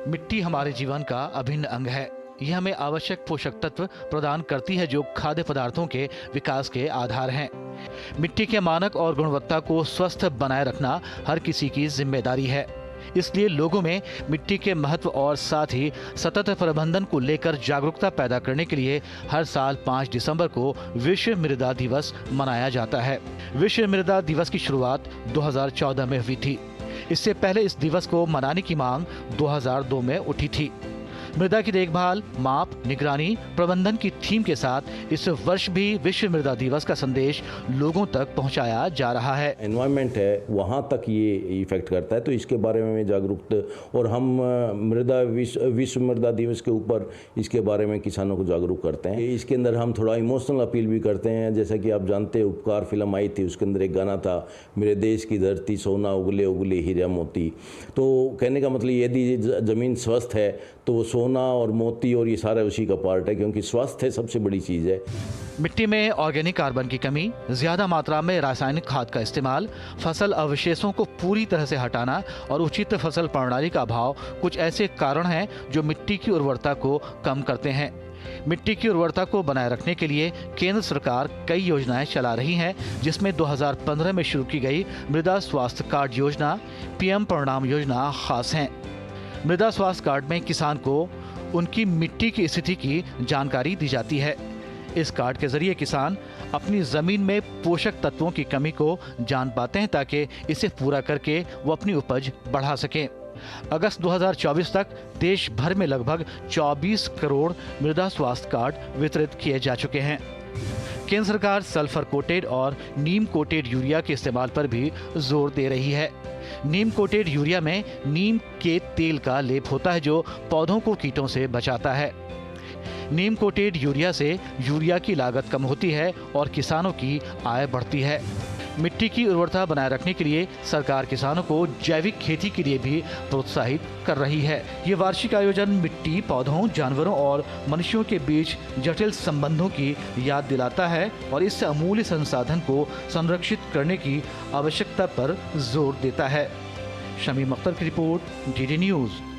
मिट्टी हमारे जीवन का अभिन्न अंग है। यह हमें आवश्यक पोषक तत्व प्रदान करती है जो खाद्य पदार्थों के विकास के आधार हैं। मिट्टी के मानक और गुणवत्ता को स्वस्थ बनाए रखना हर किसी की जिम्मेदारी है। इसलिए लोगों में मिट्टी के महत्व और साथ ही सतत प्रबंधन को लेकर जागरूकता पैदा करने के लिए हर साल 5 दिसंबर को विश्व मृदा दिवस मनाया जाता है। विश्व मृदा दिवस की शुरुआत 2014 में हुई थी। इससे पहले इस दिवस को मनाने की मांग 2002 में उठी थी। मृदा की देखभाल, माप, निगरानी, प्रबंधन की थीम के साथ इस वर्ष भी विश्व मृदा दिवस का संदेश लोगों तक पहुंचाया जा रहा है। एनवायरनमेंट है वहाँ तक ये इफेक्ट करता है, तो इसके बारे में जागरूक और हम विश्व मृदा दिवस के ऊपर इसके बारे में किसानों को जागरूक करते हैं। इसके अंदर हम थोड़ा इमोशनल अपील भी करते हैं। जैसा कि आप जानते हैं, उपकार फिल्म आई थी, उसके अंदर एक गाना था, मेरे देश की धरती सोना उगले उगले हीरा मोती। तो कहने का मतलब यदि ज़मीन स्वस्थ है तो सोना और मोती और ये सारा उसी का पार्ट है, क्योंकि स्वास्थ्य सबसे बड़ी चीज़ है। मिट्टी में ऑर्गेनिक कार्बन की कमी, ज्यादा मात्रा में रासायनिक खाद का इस्तेमाल, फसल अवशेषों को पूरी तरह से हटाना और उचित फसल प्रणाली का अभाव कुछ ऐसे कारण हैं जो मिट्टी की उर्वरता को कम करते हैं। मिट्टी की उर्वरता को बनाए रखने के लिए केंद्र सरकार कई योजनाएं चला रही हैं, जिसमें 2015 में शुरू की गई मृदा स्वास्थ्य कार्ड योजना, पीएम परिणाम योजना खास हैं। मृदा स्वास्थ्य कार्ड में किसान को उनकी मिट्टी की स्थिति की जानकारी दी जाती है। इस कार्ड के जरिए किसान अपनी जमीन में पोषक तत्वों की कमी को जान पाते हैं ताकि इसे पूरा करके वो अपनी उपज बढ़ा सकें। अगस्त 2024 तक देश भर में लगभग 24 करोड़ मृदा स्वास्थ्य कार्ड वितरित किए जा चुके हैं। केंद्र सरकार सल्फर कोटेड और नीम कोटेड यूरिया के इस्तेमाल पर भी जोर दे रही है। नीम कोटेड यूरिया में नीम के तेल का लेप होता है जो पौधों को कीटों से बचाता है। नीम कोटेड यूरिया से यूरिया की लागत कम होती है और किसानों की आय बढ़ती है। मिट्टी की उर्वरता बनाए रखने के लिए सरकार किसानों को जैविक खेती के लिए भी प्रोत्साहित कर रही है। ये वार्षिक आयोजन मिट्टी, पौधों, जानवरों और मनुष्यों के बीच जटिल संबंधों की याद दिलाता है और इस अमूल्य संसाधन को संरक्षित करने की आवश्यकता पर जोर देता है। शमीम अख्तर की रिपोर्ट, डीडी न्यूज़।